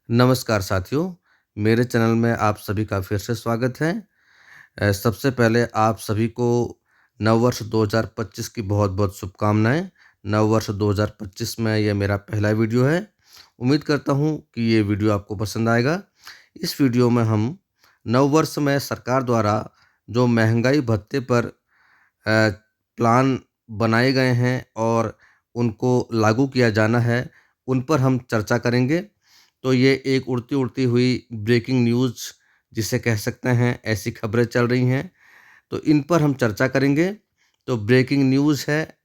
नमस्कार साथियों, मेरे चैनल में आप सभी का फिर से स्वागत है। सबसे पहले आप सभी को नववर्ष 2025 की बहुत-बहुत शुभकामनाएँ। नववर्ष 2025 में यह मेरा पहला वीडियो है। उम्मीद करता हूँ कि ये वीडियो आपको पसंद आएगा। इस वीडियो में हम नववर्ष में सरकार द्वारा जो महँगाई भत्ते पर प्लान बनाए गए हैं और उनको लागू किया जाना है, उन पर हम चर्चा करेंगे। तो ये एक उड़ती-उड़ती हुई ब्रेकिंग न्यूज़ जिसे कह सकते हैं, ऐसी खबरें चल रही हैं, तो इन पर हम चर्चा करेंगे। तो ब्रेकिंग न्यूज़ है,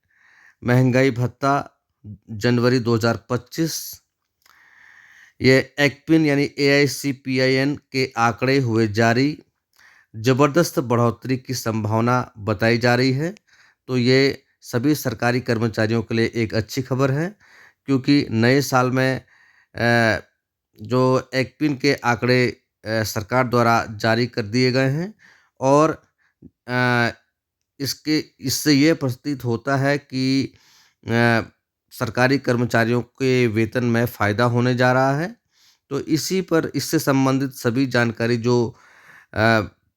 महँगाई भत्ता जनवरी 2025। ये एक्पिन यानी एआईसीपीआईएन के आंकड़े हुए जारी, ज़बरदस्त बढ़ोतरी की संभावना बताई जा रही है। तो ये सभी सरकारी कर्मचारियों के लिए एक अच्छी खबर है, क्योंकि नए साल में जो एक्पिन के आंकड़े सरकार द्वारा जारी कर दिए गए हैं और अ, इसके इससे ये प्रतीत होता है कि अ, सरकारी कर्मचारियों के वेतन में फ़ायदा होने जा रहा है। तो इसी पर इससे संबंधित सभी जानकारी जो अ,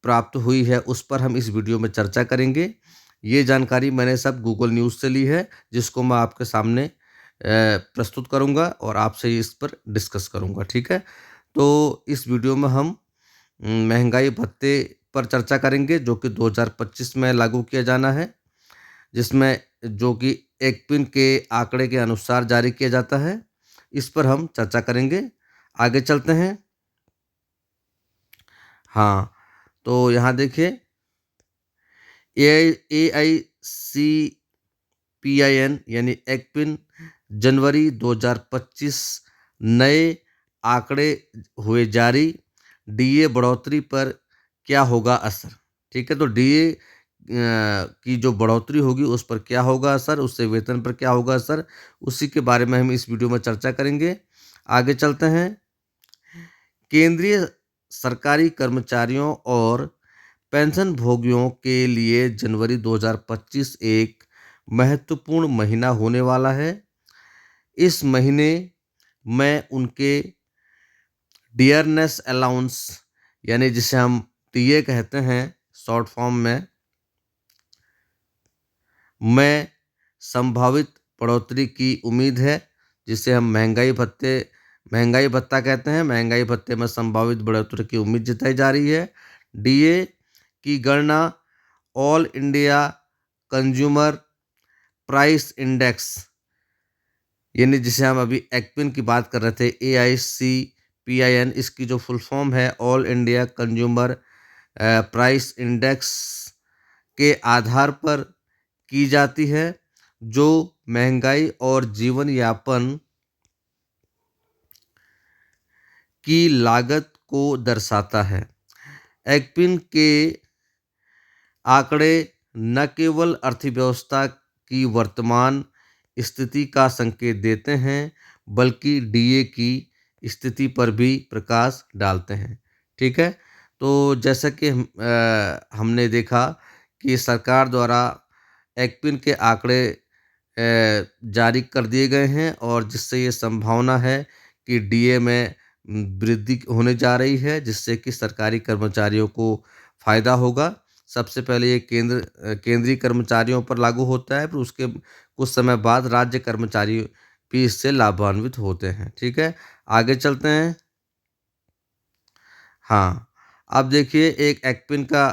प्राप्त हुई है, उस पर हम इस वीडियो में चर्चा करेंगे। ये जानकारी मैंने सब गूगल न्यूज़ से ली है, जिसको मैं आपके सामने प्रस्तुत करूँगा और आपसे इस पर डिस्कस करूँगा, ठीक है? तो इस वीडियो में हम महँगाई भत्ते पर चर्चा करेंगे, जो कि 2025 में लागू किया जाना है, जिसमें जो कि एक्पिन के आंकड़े के अनुसार जारी किया जाता है। इस पर हम चर्चा करेंगे। आगे चलते हैं। हाँ, तो यहाँ देखिए, एआईसीपीआईएन यानी एक्पिन जनवरी 2025 नए आंकड़े हुए जारी, डीए बढ़ोतरी पर क्या होगा असर? ठीक है, तो डीए की जो बढ़ोतरी होगी उस पर क्या होगा असर, उससे वेतन पर क्या होगा असर, उसी के बारे में हम इस वीडियो में चर्चा करेंगे। आगे चलते हैं। केंद्रीय सरकारी कर्मचारियों और पेंशनभोगियों के लिए जनवरी 2025 एक महत्वपूर्ण महीना होने वाला है। इस महीने में उनके डियरनेस अलाउंस यानी जिसे हम टीए कहते हैं शॉर्ट फॉर्म में संभावित बढ़ोतरी की उम्मीद है, जिसे हम महंगाई भत्ता कहते हैं। महंगाई भत्ते में संभावित बढ़ोतरी की उम्मीद जताई जा रही है। डीए की गणना all India consumer price index यानी जिसे हम अभी एक्पिन की बात कर रहे थे, एआईसीपीआईएन, इसकी जो फुल फॉर्म है all India consumer price index के आधार पर की जाती है, जो महंगाई और जीवन यापन की लागत को दर्शाता है। एक्पिन के आंकड़े न केवल अर्थव्यवस्था की वर्तमान स्थिति का संकेत देते हैं, बल्कि डीए की स्थिति पर भी प्रकाश डालते हैं। ठीक है? तो जैसा कि हमने देखा कि सरकार द्वारा एक्पिन के आंकड़े जारी कर दिए गए हैं और जिससे ये संभावना है कि डीए में वृद्धि होने जा रही है, जिससे कि सरकारी कर्मचारियों को फ़ायदा होगा। सबसे पहले ये केंद्रीय कर्मचारियों पर लागू होता है, फिर उसके कुछ समय बाद राज्य कर्मचारी भी इससे लाभान्वित होते हैं। ठीक है? आगे चलते हैं। हाँ, अब देखिए एक एक्पिन का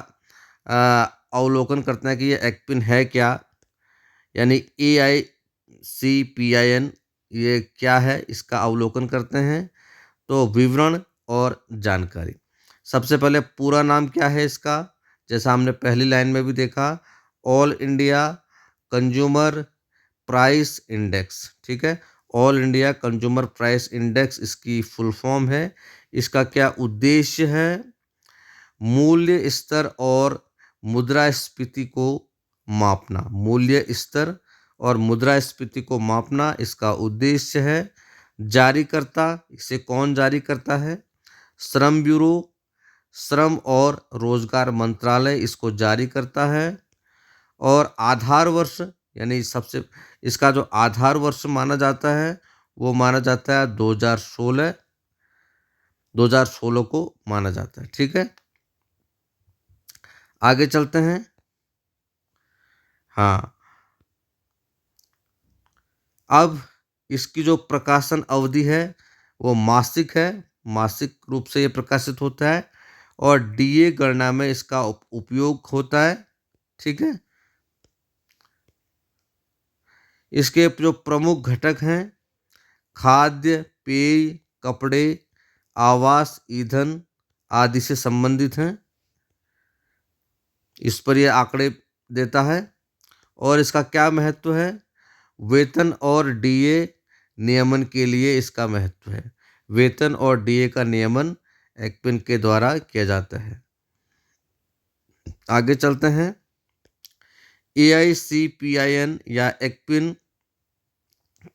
अवलोकन करते हैं कि ये एक्पिन है क्या? यानी एआईसीपीआईएन ये क्या है, इसका अवलोकन करते हैं। तो विवरण और जानकारी। सबसे पहले पूरा नाम क्या है इसका? जैसा हमने पहली लाइन में भी देखा, all India consumer price index, ठीक है? All India consumer price index इसकी फुल फॉर्म है। इसका क्या उद्देश्य है? मूल्य स्तर और मुद्रास्फीति को मापना। मूल्य स्तर और मुद्रास्फीति को मापना इसका उद्देश्य है। जारीकर्ता, इसे कौन जारी करता है? श्रम ब्यूरो, श्रम और रोजगार मंत्रालय इसको जारी करता है। और आधार वर्ष यानी सबसे इसका जो आधार वर्ष माना जाता है, वो माना जाता है 2016। 2016 को माना जाता है। ठीक है, आगे चलते हैं। हाँ, अब इसकी जो प्रकाशन अवधि है वो मासिक है, मासिक रूप से ये प्रकाशित होता है और डीए गणना में इसका उपयोग होता है। ठीक है, इसके जो प्रमुख घटक हैं, खाद्य, पेय, कपड़े, आवास, ईंधन आदि से संबंधित हैं। इस पर ये आंकड़े देता है। और इसका क्या महत्व है? वेतन और डीए नियमन के लिए इसका महत्व है। वेतन और डीए का नियमन एक्पिन के द्वारा किया जाता है। आगे चलते हैं। एआईसीपीआईएन या एक्पिन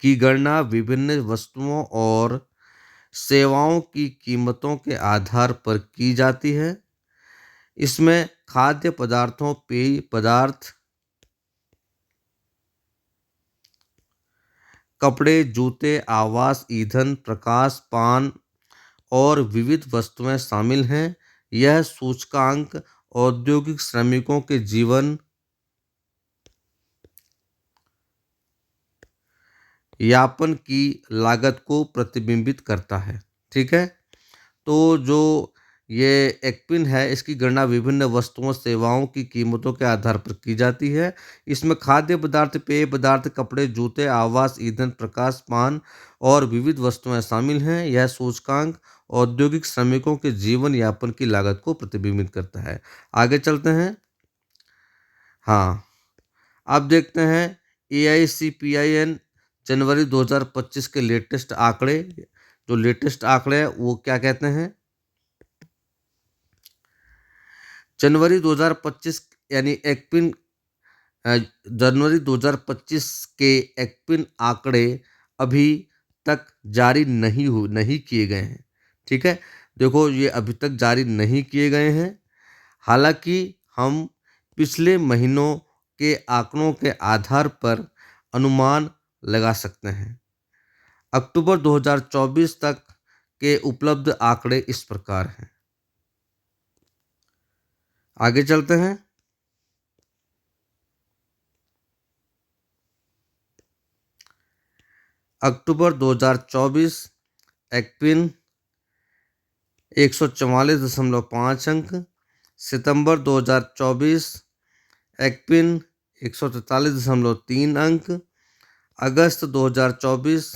की गणना विभिन्न वस्तुओं और सेवाओं की कीमतों के आधार पर की जाती है। इसमें खाद्य पदार्थों, पेय पदार्थ, कपड़े, जूते, आवास, ईंधन, प्रकाश, पान और विविध वस्तुएं शामिल हैं। यह सूचकांक औद्योगिक श्रमिकों के जीवन यापन की लागत को प्रतिबिंबित करता है। ठीक है, तो जो ये एक्पिन है इसकी गणना विभिन्न वस्तुओं, सेवाओं की कीमतों के आधार पर की जाती है। इसमें खाद्य पदार्थ, पेय पदार्थ, कपड़े, जूते, आवास, ईंधन, प्रकाश, पान और विविध वस्तुएं शामिल हैं। यह सूचकांक औद्योगिक श्रमिकों के जीवन यापन की लागत को प्रतिबिंबित करता है। आगे चलते हैं। हाँ, अब देखते हैं एआईसीपीआईएन जनवरी 2025 के लेटेस्ट आंकड़े। जो लेटेस्ट आंकड़े हैं वो क्या कहते हैं? जनवरी 2025 यानी एक्पिन जनवरी 2025 के एक्पिन आंकड़े अभी तक जारी नहीं किए गए हैं। ठीक है, देखो ये अभी तक जारी नहीं किए गए हैं। हालांकि हम पिछले महीनों के आंकड़ों के आधार पर अनुमान लगा सकते हैं। अक्टूबर 2024 तक के उपलब्ध आंकड़े इस प्रकार हैं। आगे चलते हैं। अक्टूबर 2024 एक्पिन 144.5 अंक। सितंबर 2024 एक्पिन 143.3 अंक। अगस्त 2024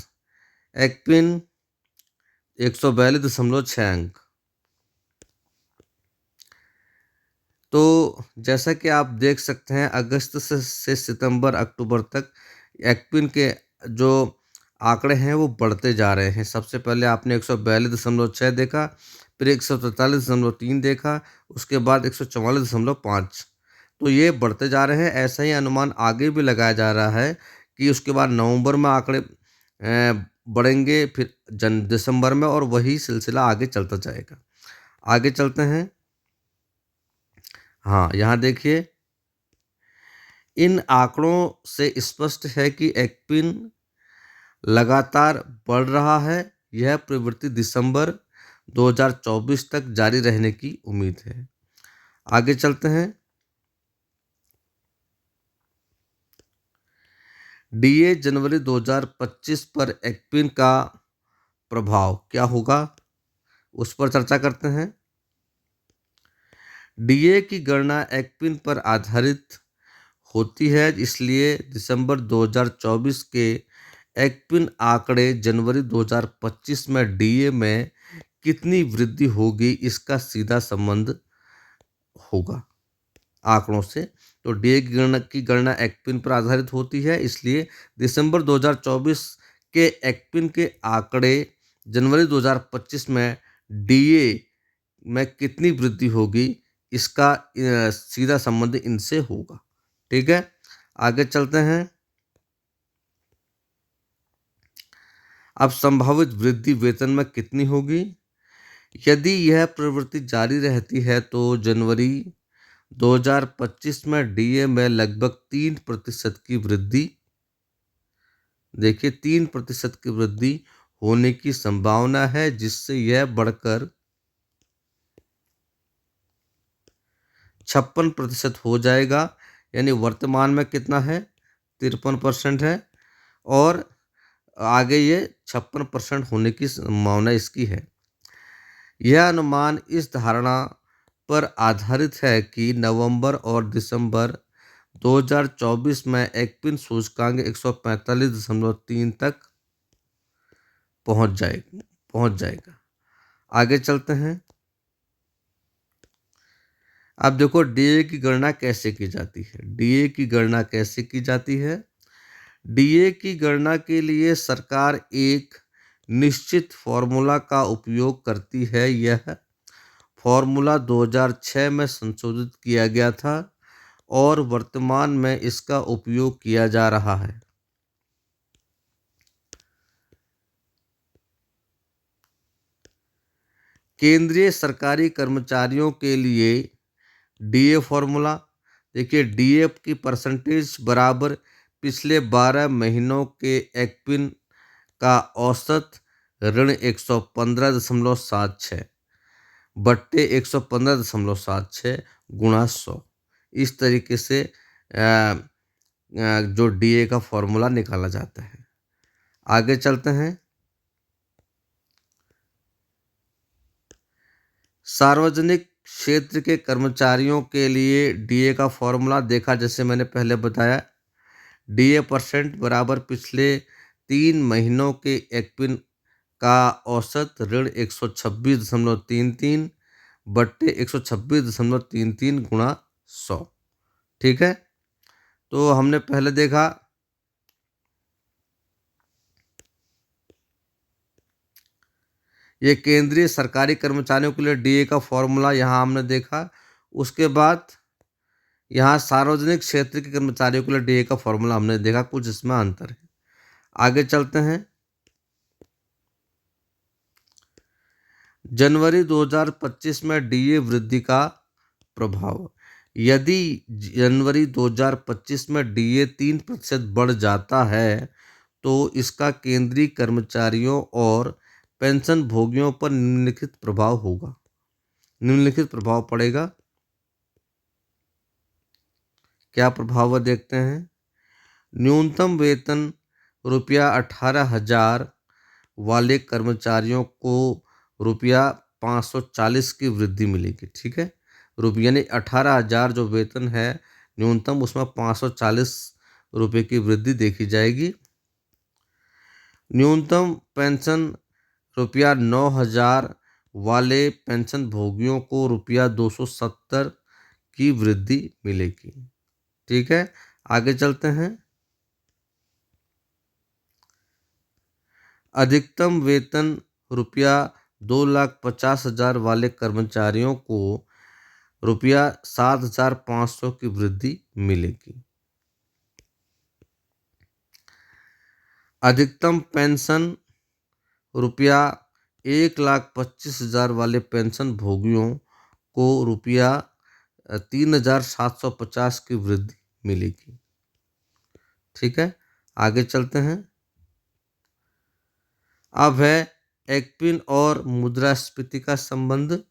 एक्पिन 142.6 अंक। तो जैसा कि आप देख सकते हैं अगस्त से सितंबर अक्टूबर तक एक्पिन के जो आंकड़े हैं वो बढ़ते जा रहे हैं। सबसे पहले आपने 142.6 देखा, फिर 143.3 देखा, उसके बाद 144.5। तो ये बढ़ते जा रहे हैं। ऐसा ही अनुमान आगे भी लगाया जा रहा है कि उसके बाद नवंबर में आंकड़े बढ़ेंगे, फिर दिसंबर में, और वही सिलसिला आगे चलता जाएगा। आगे चलते हैं। हाँ, यहाँ देखिए, इन आंकड़ों से स्पष्ट है कि एक्पिन लगातार बढ़ रहा है। यह प्रवृत्ति दिसंबर 2024 तक जारी रहने की उम्मीद है। आगे चलते हैं। डीए जनवरी 2025 पर एक्पिन का प्रभाव क्या होगा, उस पर चर्चा करते हैं। डीए की गणना एक्पिन पर आधारित होती है, इसलिए दिसंबर 2024 के एक्पिन आंकड़े जनवरी 2025 में डीए में कितनी वृद्धि होगी इसका सीधा संबंध होगा आंकड़ों से। तो डीए की गणना एक्पिन पर आधारित होती है, इसलिए दिसंबर 2024 के एक्पिन के आंकड़े जनवरी 2025 में डीए में कितनी वृद्धि होगी इसका सीधा संबंध इनसे होगा। ठीक है, आगे चलते हैं। अब संभावित वृद्धि वेतन में कितनी होगी? यदि यह प्रवृत्ति जारी रहती है तो जनवरी 2025 में डीए में लगभग 3% की वृद्धि, देखिए 3% की वृद्धि होने की संभावना है, जिससे यह बढ़कर 56% हो जाएगा। यानी वर्तमान में कितना है, 53% है, और आगे ये 56% होने की संभावना इसकी है। यह अनुमान इस धारणा पर आधारित है कि नवंबर और दिसंबर 2024 में एक्पिन सूचकांक 145.3 तक पहुंच जाएगा। आगे चलते हैं। अब देखो डीए की गणना कैसे की जाती है। डीए की गणना कैसे की जाती है? डीए की गणना के लिए सरकार एक निश्चित फॉर्मूला का उपयोग करती है। यह फॉर्मूला 2006 में संशोधित किया गया था और वर्तमान में इसका उपयोग किया जा रहा है। केंद्रीय सरकारी कर्मचारियों के लिए डीए फॉर्मूला देखिए, डीए की परसेंटेज बराबर पिछले 12 महीनों के एक्पिन का औसत ऋण 115.76 बट्टे 115.76 गुणा 100। इस तरीके से जो डीए का फॉर्मूला निकाला जाता है। आगे चलते हैं। सार्वजनिक क्षेत्र के कर्मचारियों के लिए डीए का फॉर्मूला देखा, जैसे मैंने पहले बताया, डीए परसेंट बराबर पिछले 3 महीनों के एक्पिन का औसत ऋण 126.33 बट्टे 126.33 गुणा 100। ठीक है, तो हमने पहले देखा ये केंद्रीय सरकारी कर्मचारियों के लिए डीए का फॉर्मूला, यहाँ हमने देखा। उसके बाद यहाँ सार्वजनिक क्षेत्र के कर्मचारियों के लिए डीए का फॉर्मूला हमने देखा, कुछ इसमें अंतर है। आगे चलते हैं। जनवरी 2025 में डीए वृद्धि का प्रभाव। यदि जनवरी 2025 में डीए 3% बढ़ जाता है तो इसका केंद्रीय कर्मचारियों और पेंशन भोगियों पर निम्नलिखित प्रभाव पड़ेगा। क्या प्रभाव है देखते हैं। न्यूनतम वेतन ₹18,000 वाले कर्मचारियों को ₹540 की वृद्धि मिलेगी। ठीक है, यानी 18,000 जो वेतन है न्यूनतम, उसमें ₹540 की वृद्धि देखी जाएगी। न्यूनतम पेंशन ₹9,000 वाले पेंशन भोगियों को ₹270 की वृद्धि मिलेगी। ठीक है, आगे चलते हैं। अधिकतम वेतन ₹2,50,000 वाले कर्मचारियों को ₹7,500 की वृद्धि मिलेगी। अधिकतम पेंशन ₹1,25,000 वाले पेंशन भोगियों को ₹3,750 की वृद्धि मिलेगी। ठीक है, आगे चलते हैं। अब है एक्पिन और मुद्रास्फीति का संबंध।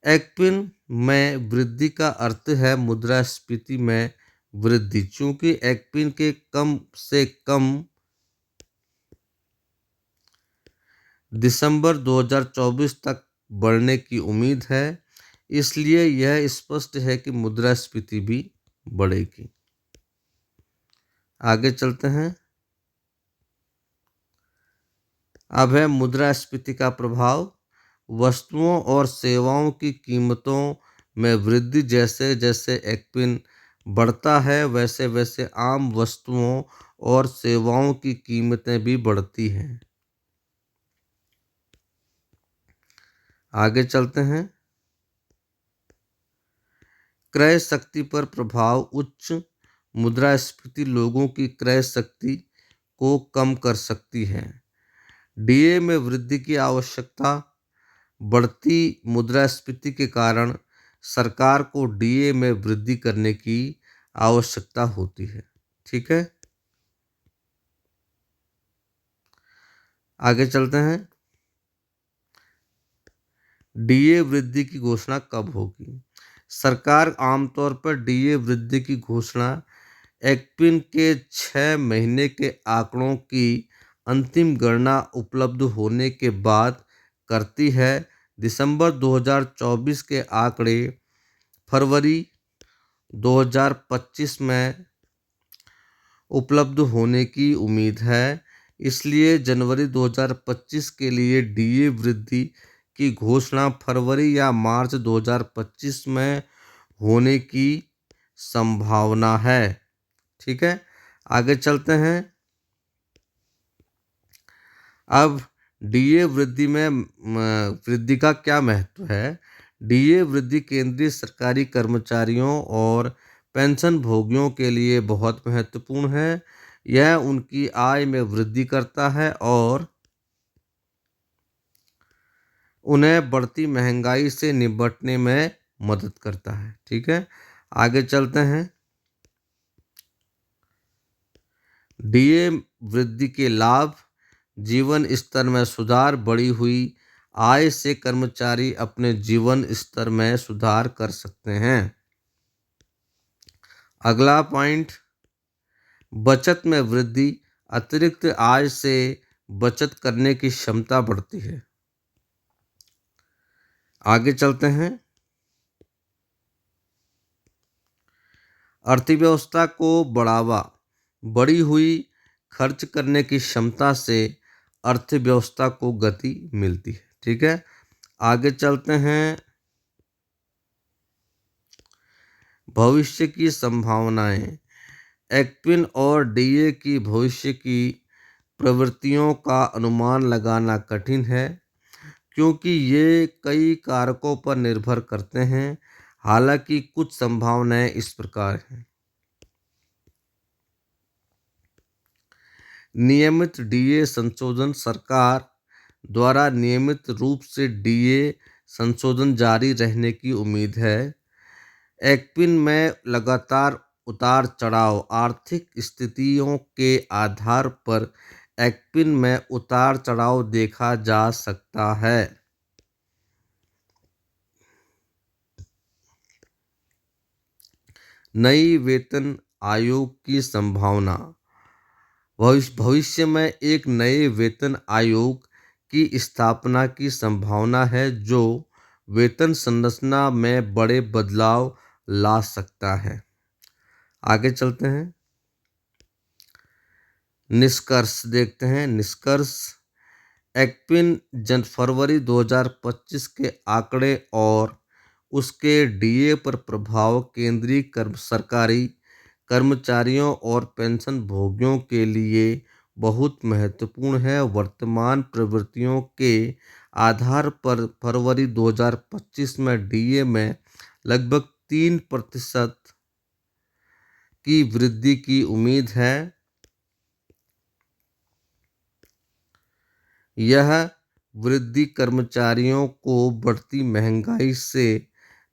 एक्पिन में वृद्धि का अर्थ है मुद्रास्फीति में वृद्धि। चूंकि एक्पिन के कम से कम दिसंबर 2024 तक बढ़ने की उम्मीद है, इसलिए यह स्पष्ट है कि मुद्रास्फीति भी बढ़ेगी। आगे चलते हैं। अब है मुद्रास्फीति का प्रभाव। वस्तुओं और सेवाओं की कीमतों में वृद्धि। जैसे जैसे एक्पिन बढ़ता है वैसे वैसे आम वस्तुओं और सेवाओं की कीमतें भी बढ़ती हैं। आगे चलते हैं। क्रय शक्ति पर प्रभाव। उच्च मुद्रास्फीति लोगों की क्रय शक्ति को कम कर सकती है। डीए में वृद्धि की आवश्यकता। बढ़ती मुद्रास्फीति के कारण सरकार को डीए में वृद्धि करने की आवश्यकता होती है। ठीक है, आगे चलते हैं। डीए वृद्धि की घोषणा कब होगी? सरकार आमतौर पर डीए वृद्धि की घोषणा एक्पिन के 6 महीने के आंकड़ों की अंतिम गणना उपलब्ध होने के बाद करती है। दिसंबर 2024 के आंकड़े फरवरी 2025 में उपलब्ध होने की उम्मीद है। इसलिए जनवरी 2025 के लिए डीए वृद्धि की घोषणा फरवरी या मार्च 2025 में होने की संभावना है। ठीक है, आगे चलते हैं। अब डीए वृद्धि में वृद्धि का क्या महत्व है? डीए वृद्धि केंद्रीय सरकारी कर्मचारियों और पेंशन भोगियों के लिए बहुत महत्वपूर्ण है। यह उनकी आय में वृद्धि करता है और उन्हें बढ़ती महंगाई से निपटने में मदद करता है। ठीक है, आगे चलते हैं। डीए वृद्धि के लाभ: जीवन स्तर में सुधार, बढ़ी हुई आय से कर्मचारी अपने जीवन स्तर में सुधार कर सकते हैं। अगला पॉइंट, बचत में वृद्धि, अतिरिक्त आय से बचत करने की क्षमता बढ़ती है। आगे चलते हैं। अर्थव्यवस्था को बढ़ावा, बढ़ी हुई खर्च करने की क्षमता से अर्थव्यवस्था को गति मिलती है। ठीक है, आगे चलते हैं। भविष्य की संभावनाएं: एक्विन और डीए की भविष्य की प्रवृत्तियों का अनुमान लगाना कठिन है क्योंकि ये कई कारकों पर निर्भर करते हैं। हालांकि कुछ संभावनाएं इस प्रकार हैं। नियमित डीए संशोधन: सरकार द्वारा नियमित रूप से डीए संशोधन जारी रहने की उम्मीद है। एक्विन में लगातार उतार चढ़ाव: आर्थिक स्थितियों के आधार पर एक्विन में उतार चढ़ाव देखा जा सकता है। नई वेतन आयोग की संभावना: भविष्य में एक नए वेतन आयोग की स्थापना की संभावना है जो वेतन संरचना में बड़े बदलाव ला सकता है। आगे चलते हैं। निष्कर्ष देखते हैं। निष्कर्ष: एक्विन फरवरी 2025 के आंकड़े और उसके डीए पर प्रभाव केंद्रीय सरकारी कर्मचारियों और पेंशन भोगियों के लिए बहुत महत्वपूर्ण है। वर्तमान प्रवृत्तियों के आधार पर फरवरी 2025 में डीए में लगभग 3% की वृद्धि की उम्मीद है। यह वृद्धि कर्मचारियों को बढ़ती महंगाई से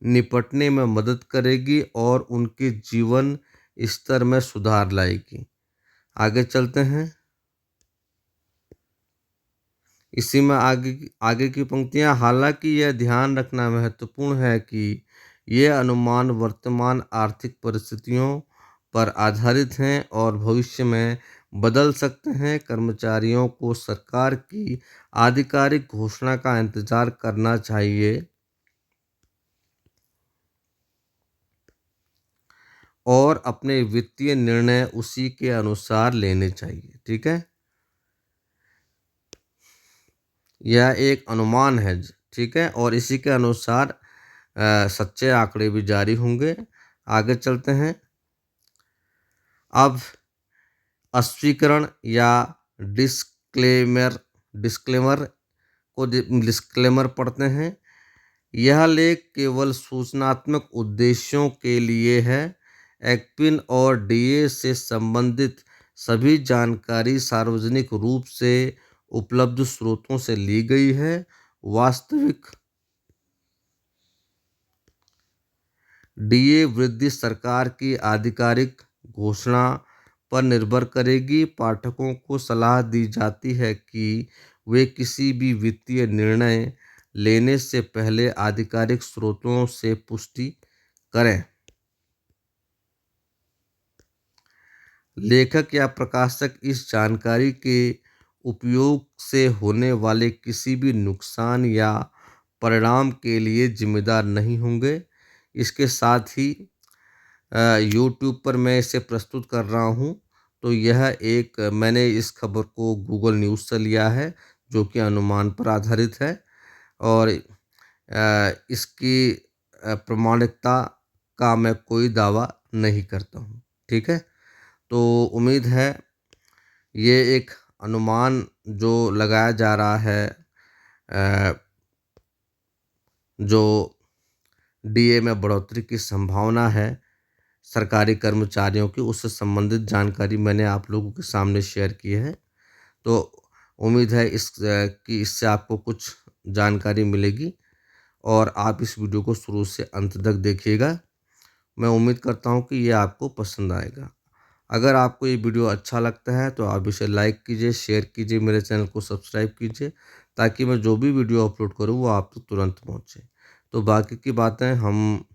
निपटने में मदद करेगी और उनके जीवन स्तर में सुधार लाएगी। आगे चलते हैं। इसी में आगे की पंक्तियां: हालांकि यह ध्यान रखना महत्वपूर्ण है कि ये अनुमान वर्तमान आर्थिक परिस्थितियों पर आधारित हैं और भविष्य में बदल सकते हैं। कर्मचारियों को सरकार की आधिकारिक घोषणा का इंतजार करना चाहिए और अपने वित्तीय निर्णय उसी के अनुसार लेने चाहिए। ठीक है, यह एक अनुमान है। ठीक है, और इसी के अनुसार सच्चे आंकड़े भी जारी होंगे। आगे चलते हैं। अब स्पष्टीकरण या डिस्क्लेमर डिस्क्लेमर पढ़ते हैं। यह लेख केवल सूचनात्मक उद्देश्यों के लिए है। एक्विन और डीए से संबंधित सभी जानकारी सार्वजनिक रूप से उपलब्ध स्रोतों से ली गई है। वास्तविक डीए वृद्धि सरकार की आधिकारिक घोषणा पर निर्भर करेगी। पाठकों को सलाह दी जाती है कि वे किसी भी वित्तीय निर्णय लेने से पहले आधिकारिक स्रोतों से पुष्टि करें। लेखक या प्रकाशक इस जानकारी के उपयोग से होने वाले किसी भी नुकसान या परिणाम के लिए जिम्मेदार नहीं होंगे। इसके साथ ही यूट्यूब पर मैं इसे प्रस्तुत कर रहा हूँ, तो यह एक मैंने इस खबर को गूगल न्यूज़ से लिया है, जो कि अनुमान पर आधारित है और इसकी प्रामाणिकता का मैं कोई दावा नहीं करता हूँ। ठीक है, तो उम्मीद है ये एक अनुमान जो लगाया जा रहा है, जो डीए में बढ़ोतरी की संभावना है सरकारी कर्मचारियों की, उससे संबंधित जानकारी मैंने आप लोगों के सामने शेयर की है। तो उम्मीद है कि इससे आपको कुछ जानकारी मिलेगी और आप इस वीडियो को शुरू से अंत तक देखिएगा। मैं उम्मीद करता हूँ कि ये आपको पसंद आएगा। अगर आपको ये वीडियो अच्छा लगता है तो आप इसे लाइक कीजिए, शेयर कीजिए, मेरे चैनल को सब्सक्राइब कीजिए, ताकि मैं जो भी वीडियो अपलोड करूँ वो आप तक तुरंत पहुँचे। तो बाकी की बातें हम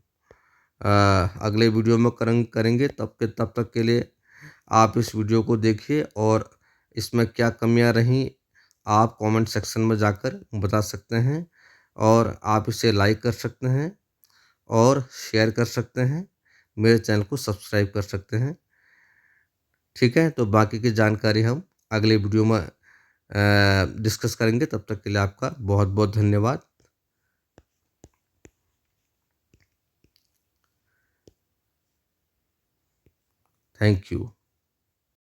अगले वीडियो में करेंगे। तब तक के लिए आप इस वीडियो को देखिए और इसमें क्या कमियां रहीं आप कमेंट सेक्शन में जाकर बता सकते हैं और आप इसे लाइक कर सकते हैं और शेयर कर सकते हैं, मेरे चैनल को सब्सक्राइब कर सकते हैं। ठीक है, तो बाकी की जानकारी हम अगले वीडियो में डिस्कस करेंगे। तब तक के लिए आपका बहुत बहुत धन्यवाद। Thank you.